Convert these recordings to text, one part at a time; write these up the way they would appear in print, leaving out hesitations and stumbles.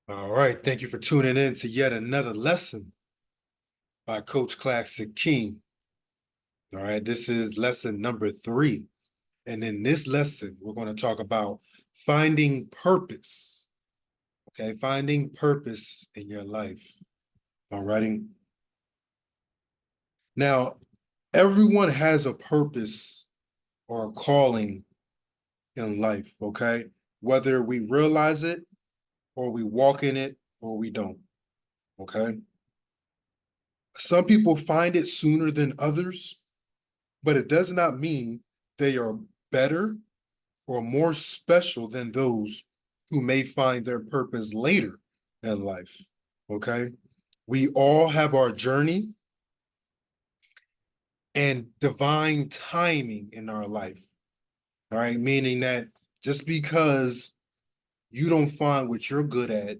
All right, thank you for tuning in to yet another lesson by Coach Classic King. All right, this is lesson number 3. And in this lesson, we're going to talk about finding purpose. Okay, finding purpose in your life. All righty. Now, everyone has a purpose or a calling in life, okay? Whether we realize it or we walk in it or we don't, okay? Some people find it sooner than others, but it does not mean they are better or more special than those who may find their purpose later in life. Okay. We all have our journey and divine timing in our life. All right. Meaning that just because you don't find what you're good at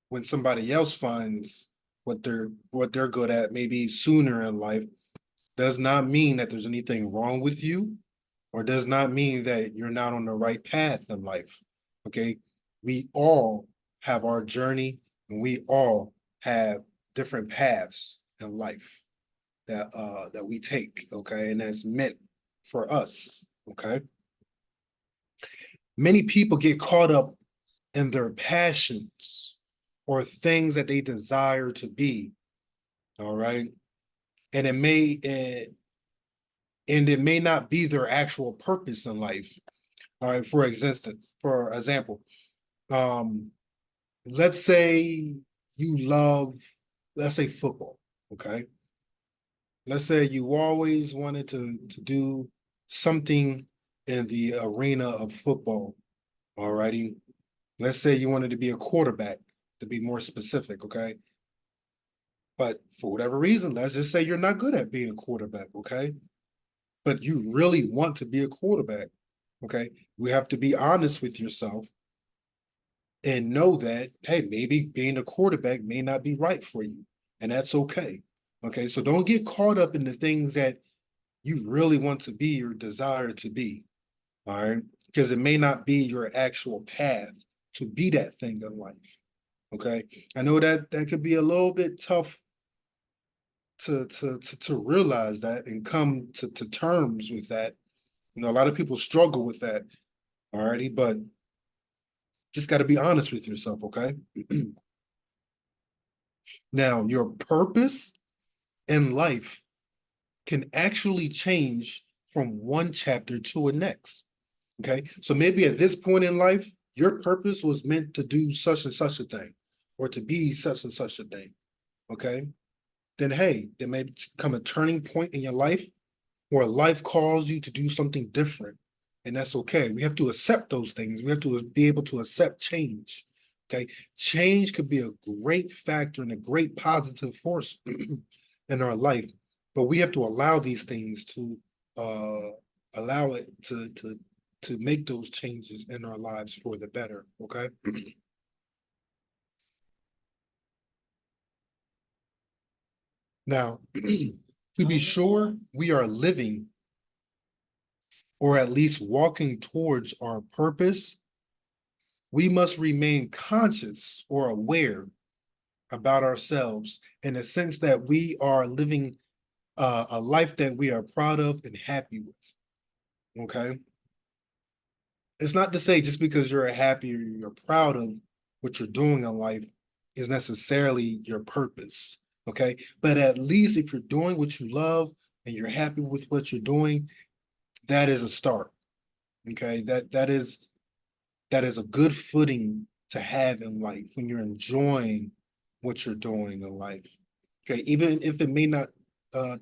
when somebody else finds what they're good at maybe sooner in life does not mean that there's anything wrong with you or does not mean that you're not on the right path in life. Okay. We all have our journey and we all have different paths in life that we take. Okay. And that's meant for us. Okay. Many people get caught up in their passions or things that they desire to be. All right. And it may not be their actual purpose in life. All right, for example, um, let's say you love, let's say football, okay? Let's say you always wanted to do something in the arena of football, all righty? Let's say you wanted to be a quarterback, to be more specific, okay? But for whatever reason, let's just say you're not good at being a quarterback, okay? But you really want to be a quarterback, okay? We have to be honest with yourself and know that, hey, maybe being a quarterback may not be right for you. And that's okay. Okay. So don't get caught up in the things that you really want to be or desire to be. All right. Because it may not be your actual path to be that thing in life. Okay. I know that that could be a little bit tough to realize that and come to terms with that. You know, a lot of people struggle with that. Alrighty, but just got to be honest with yourself, okay? Now, your purpose in life can actually change from one chapter to a next. Okay. So maybe at this point in life, your purpose was meant to do such and such a thing or to be such and such a thing. Okay. Then, hey, there may come a turning point in your life where life calls you to do something different. And that's okay. We have to accept those things. We have to be able to accept change. Okay. Change could be a great factor and a great positive force in our life, but we have to allow these things to uh allow it to make those changes in our lives for the better. Okay. Now, to be sure we are living or at least walking towards our purpose, we must remain conscious or aware about ourselves in the sense that we are living a life that we are proud of and happy with. Okay. It's not to say just because you're happy or you're proud of what you're doing in life is necessarily your purpose. Okay. But at least if you're doing what you love and you're happy with what you're doing, that is a start. Okay. That is a good footing to have in life when you're enjoying what you're doing in life. Okay, even if it may not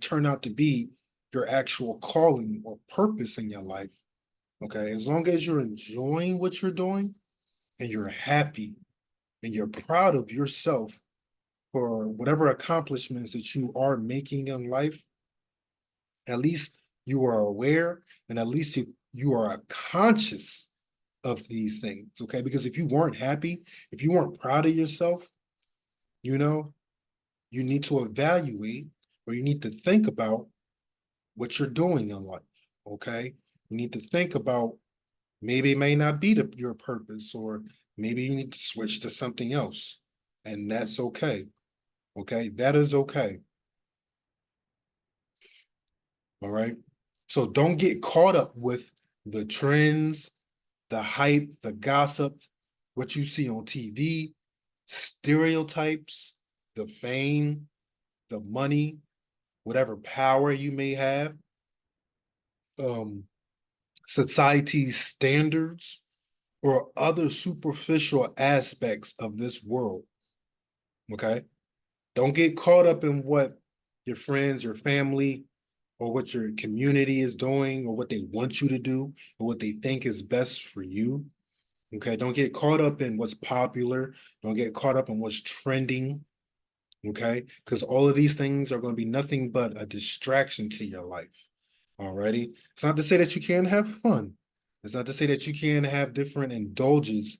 turn out to be your actual calling or purpose in your life. Okay, as long as you're enjoying what you're doing and you're happy and you're proud of yourself for whatever accomplishments that you are making in life, at least you are aware and at least you are conscious of these things, okay? Because if you weren't happy, if you weren't proud of yourself, you know, you need to evaluate or you need to think about what you're doing in life, okay? You need to think about maybe it may not be your purpose or Maybe you need to switch to something else, and that's okay. Okay, that is okay. All right. So don't get caught up with the trends, the hype, the gossip, what you see on TV, stereotypes, the fame, the money, whatever power you may have, um, society's standards, or other superficial aspects of this world. Okay. Don't get caught up in what your friends, your family, or what your community is doing, or what they want you to do, or what they think is best for you. Okay. Don't get caught up in what's popular. Don't get caught up in what's trending. Okay. Because all of these things are going to be nothing but a distraction to your life. Alrighty. It's not to say that you can't have fun. It's not to say that you can't have different indulgence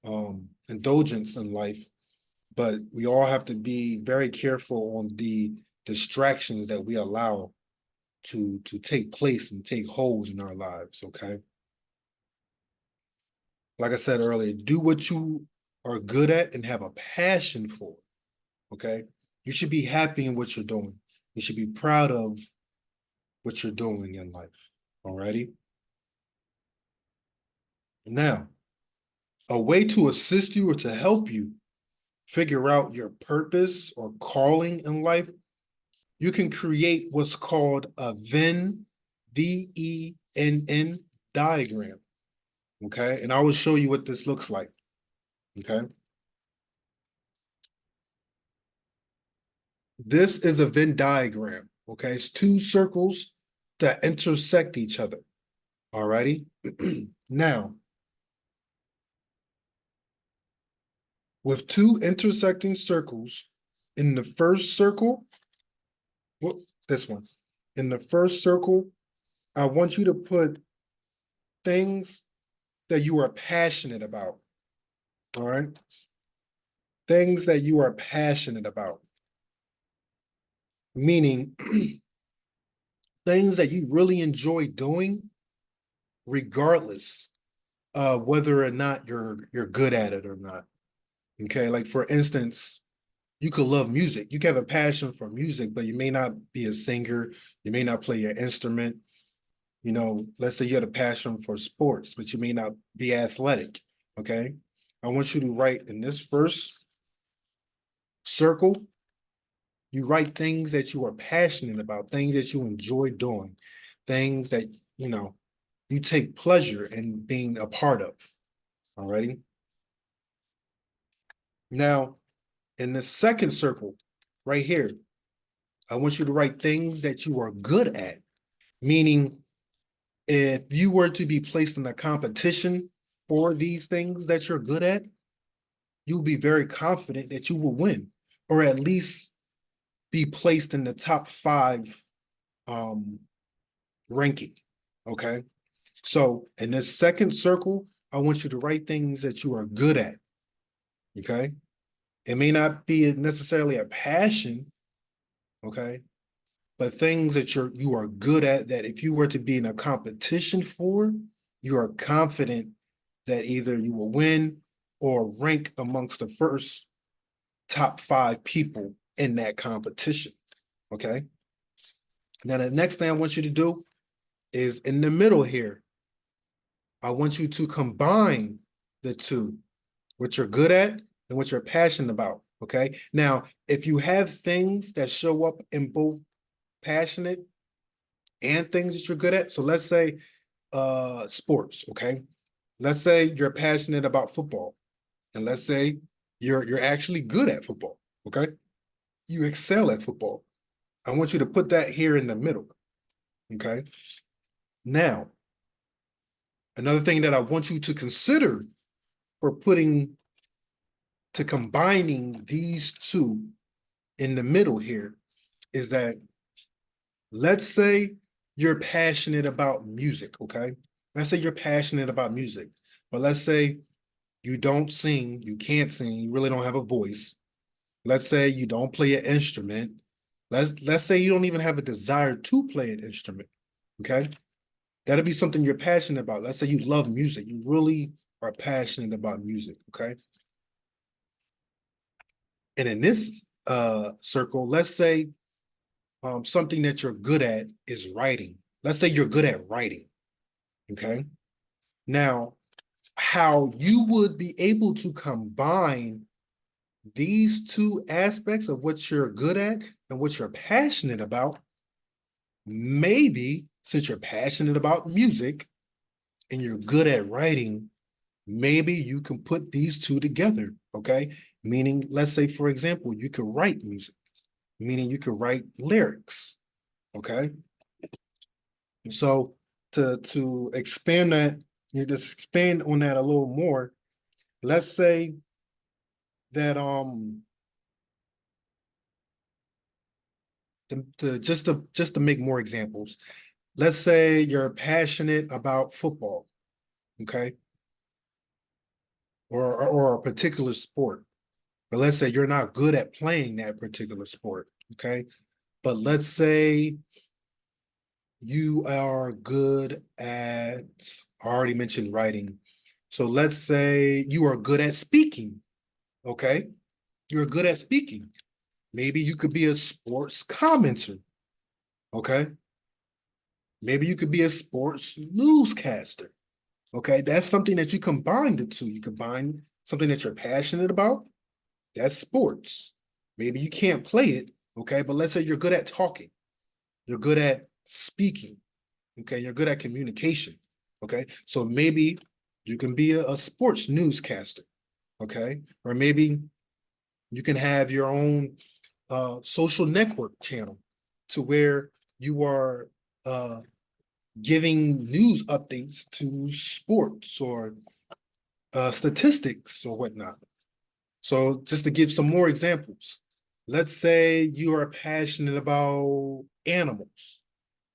in life, but we all have to be very careful on the distractions that we allow to take place and take hold in our lives. Okay. Like I said earlier, do what you are good at and have a passion for. Okay. You should be happy in what you're doing. You should be proud of what you're doing in life. Alrighty. Now, a way to assist you or to help you figure out your purpose or calling in life, you can create what's called a Venn, VENN diagram. Okay. And I will show you what this looks like. Okay. This is a Venn diagram. Okay. It's two circles that intersect each other. All righty. Now, with two intersecting circles, in the first circle, well, this one, in the first circle, I want you to put things that you are passionate about. All right. Things that you are passionate about, meaning things that you really enjoy doing, regardless of whether or not you're good at it or not. Okay. Like for instance, you could love music. You can have a passion for music, but you may not be a singer. You may not play an instrument. You know, let's say you had a passion for sports, but you may not be athletic. Okay. I want you to write in this first circle, you write things that you are passionate about, things that you enjoy doing, things that, you know, you take pleasure in being a part of. Alrighty. Now, in the second circle, right here, I want you to write things that you are good at, meaning if you were to be placed in a competition for these things that you're good at, you'll be very confident that you will win, or at least be placed in the top five um, ranking. Okay. So in this second circle, I want you to write things that you are good at. Okay. It may not be necessarily a passion. Okay. But things that you are good at that if you were to be in a competition for, you are confident that either you will win or rank amongst the first top five people in that competition. Okay. Now, the next thing I want you to do is in the middle here, I want you to combine the two, what you're good at and what you're passionate about. Okay. Now, if you have things that show up in both passionate and things that you're good at, so let's say sports, okay? Let's say you're passionate about football, and let's say you're actually good at football, okay? You excel at football. I want you to put that here in the middle, okay? Now, another thing that I want you to consider for putting to combining these two in the middle here is that let's say you're passionate about music, okay? Let's say you're passionate about music, but let's say you don't sing, you can't sing, you really don't have a voice. Let's say you don't play an instrument. Let's say you don't even have a desire to play an instrument. Okay. That'll be something you're passionate about. Let's say you love music. You really are passionate about music, okay? And in this circle, let's say something that you're good at is writing. Let's say you're good at writing, okay? Now, how you would be able to combine these two aspects of what you're good at and what you're passionate about, maybe since you're passionate about music and you're good at writing, maybe you can put these two together, okay? Meaning, let's say, for example, you could write music, meaning you could write lyrics, okay? So to expand that, you just expand on that a little more. Let's say that just to make more examples, let's say you're passionate about football, okay, or a particular sport, but let's say you're not good at playing that particular sport, okay, but let's say you are good at, I already mentioned writing, so let's say you are good at speaking, okay, you're good at speaking. Maybe you could be a sports commenter, okay? Maybe you could be a sports newscaster. Okay, that's something that you combine the two. You combine something that you're passionate about, that's sports. Maybe you can't play it, okay, but let's say you're good at talking, you're good at speaking, okay, you're good at communication, okay. So maybe you can be a sports newscaster, okay, or maybe you can have your own social network channel to where you are uh, giving news updates to sports or statistics or whatnot. So just to give some more examples, let's say you are passionate about animals,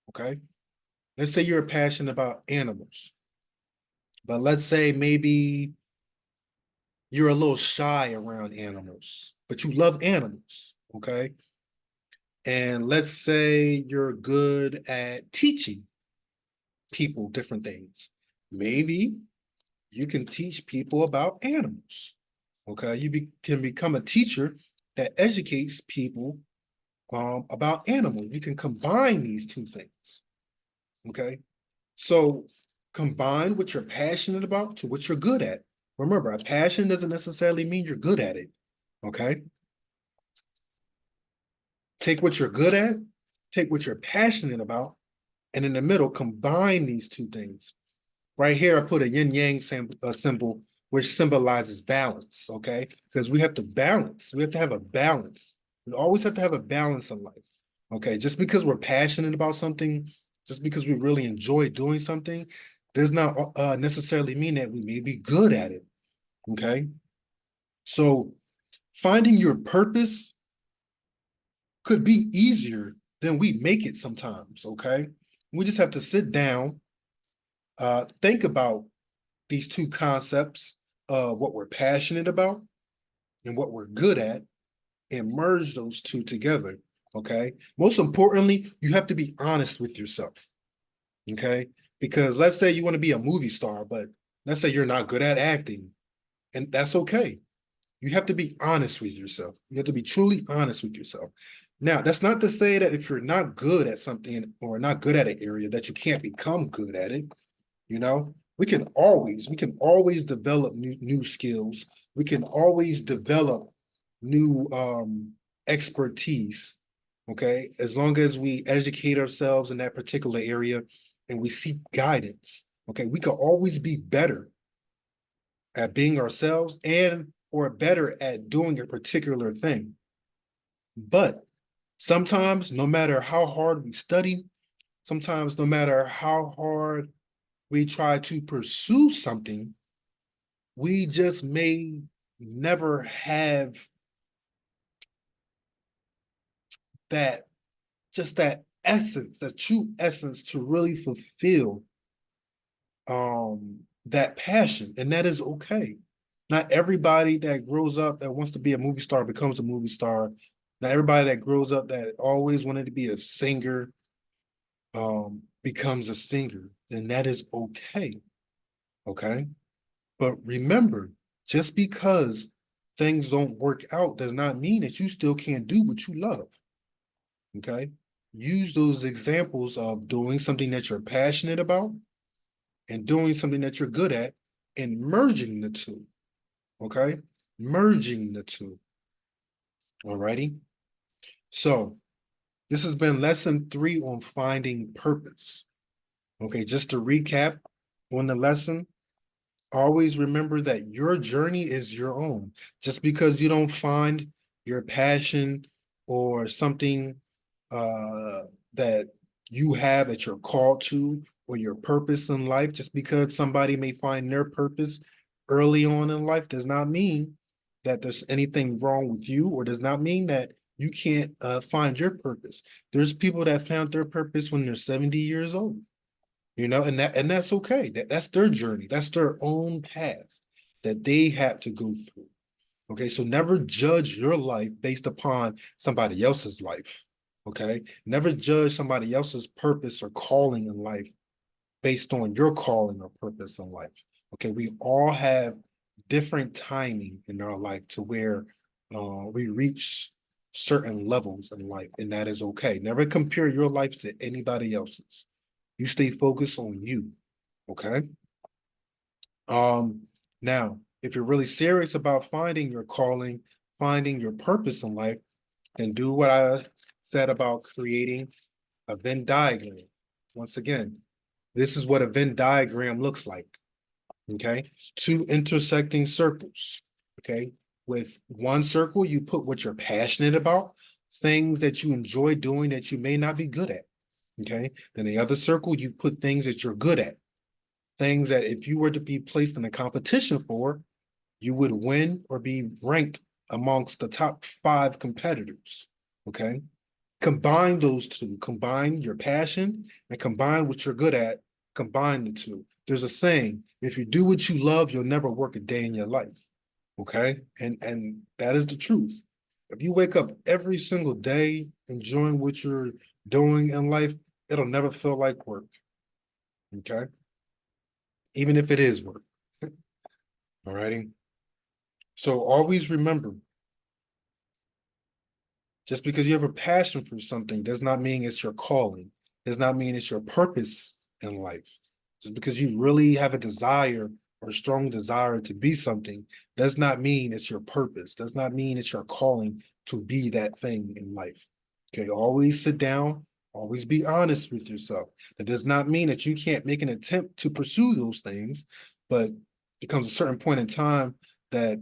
okay? Let's say you're passionate about animals, but let's say maybe you're a little shy around animals, but you love animals, okay? And let's say you're good at teaching people different things. Maybe you can teach people about animals. Okay, can become a teacher that educates people about animals. You can combine these two things. Okay, so combine what you're passionate about to what you're good at. Remember, a passion doesn't necessarily mean you're good at it. Okay, take what you're good at, take what you're passionate about, and in the middle, combine these two things. Right here, I put a yin yang symbol, which symbolizes balance, okay? Because we have to balance. We have to have a balance. We always have to have a balance in life, okay? Just because we're passionate about something, just because we really enjoy doing something, does not necessarily mean that we may be good at it, okay? So finding your purpose could be easier than we make it sometimes, okay? We just have to sit down, think about these two concepts, what we're passionate about and what we're good at, and merge those two together. Okay. Most importantly, you have to be honest with yourself. Okay. Because let's say you want to be a movie star, but let's say you're not good at acting, and that's okay. You have to be honest with yourself. You have to be truly honest with yourself. Now, that's not to say that if you're not good at something or not good at an area that you can't become good at it. You know, we can always develop new skills. We can always develop new expertise. Okay, as long as we educate ourselves in that particular area and we seek guidance. Okay, we can always be better at being ourselves and or better at doing a particular thing. But sometimes, no matter how hard we study, sometimes no matter how hard we try to pursue something, we just may never have that, just that essence, that true essence to really fulfill that passion. And that is okay. Not everybody that grows up that wants to be a movie star becomes a movie star. Not everybody that grows up that always wanted to be a singer becomes a singer. And that is okay. Okay. But remember, just because things don't work out does not mean that you still can't do what you love. Okay? Use those examples of doing something that you're passionate about and doing something that you're good at and merging the two. Okay? Merging the two. Alrighty? So, this has been lesson 3 on finding purpose. Okay, just to recap on the lesson, always remember that your journey is your own. Just because you don't find your passion or something uh, that you have that you're called to or your purpose in life, just because somebody may find their purpose early on in life does not mean that there's anything wrong with you or does not mean that you can't find your purpose. There's people that found their purpose when they're 70 years old, and that's okay. That's their journey. That's their own path that they had to go through. Okay, so never judge your life based upon somebody else's life. Okay, never judge somebody else's purpose or calling in life based on your calling or purpose in life. Okay, we all have different timing in our life to where we reach certain levels in life, and that is okay. Never compare your life to anybody else's. You stay focused on you. Okay. Um, Now, if you're really serious about finding your calling, finding your purpose in life, then do what I said about creating a Venn diagram. Once again, this is what a Venn diagram looks like. Okay. Two intersecting circles. Okay. With one circle, you put what you're passionate about, things that you enjoy doing that you may not be good at. Okay. Then the other circle, you put things that you're good at, things that if you were to be placed in a competition for, you would win or be ranked amongst the top 5 competitors. Okay. Combine those two, combine your passion and combine what you're good at, combine the two. There's a saying, if you do what you love, you'll never work a day in your life. Okay. And that is the truth. If you wake up every single day enjoying what you're doing in life, it'll never feel like work. Okay. Even if it is work. All righty. So always remember, just because you have a passion for something does not mean it's your calling, does not mean it's your purpose in life. Just because you really have a desire or a strong desire to be something does not mean it's your purpose, does not mean it's your calling to be that thing in life. Okay, always sit down, always be honest with yourself. That does not mean that you can't make an attempt to pursue those things, but it comes a certain point in time that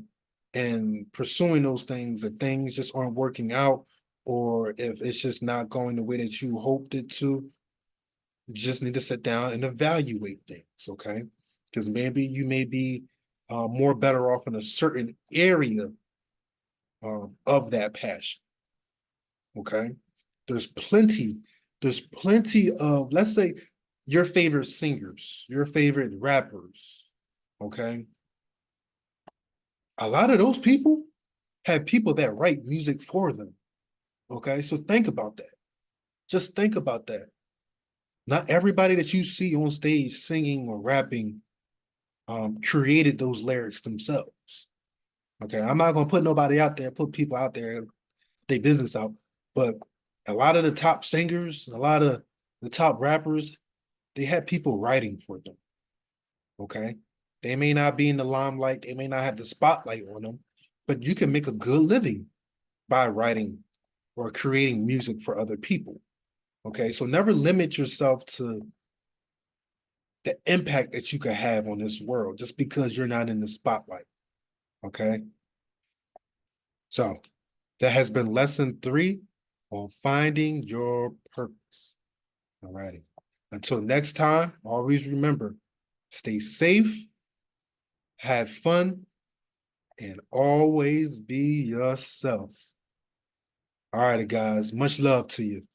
in pursuing those things, if things just aren't working out, or if it's just not going the way that you hoped it to, you just need to sit down and evaluate things, okay? Because maybe you may be more better off in a certain area of that passion, okay? There's plenty, there's plenty of, let's say, your favorite singers, your favorite rappers, okay? A lot of those people have people that write music for them, okay? So think about that. Just think about that. Not everybody that you see on stage singing or rapping created those lyrics themselves. Okay, I'm not gonna put nobody out there, put people out there, their business out, but a lot of the top singers, a lot of the top rappers, they had people writing for them. Okay, they may not be in the limelight, they may not have the spotlight on them, but you can make a good living by writing or creating music for other people. Okay, so never limit yourself to the impact that you can have on this world just because you're not in the spotlight. Okay. So that has been lesson 3 on finding your purpose. All righty. Until next time, always remember, stay safe, have fun, and always be yourself. All right, guys. Much love to you.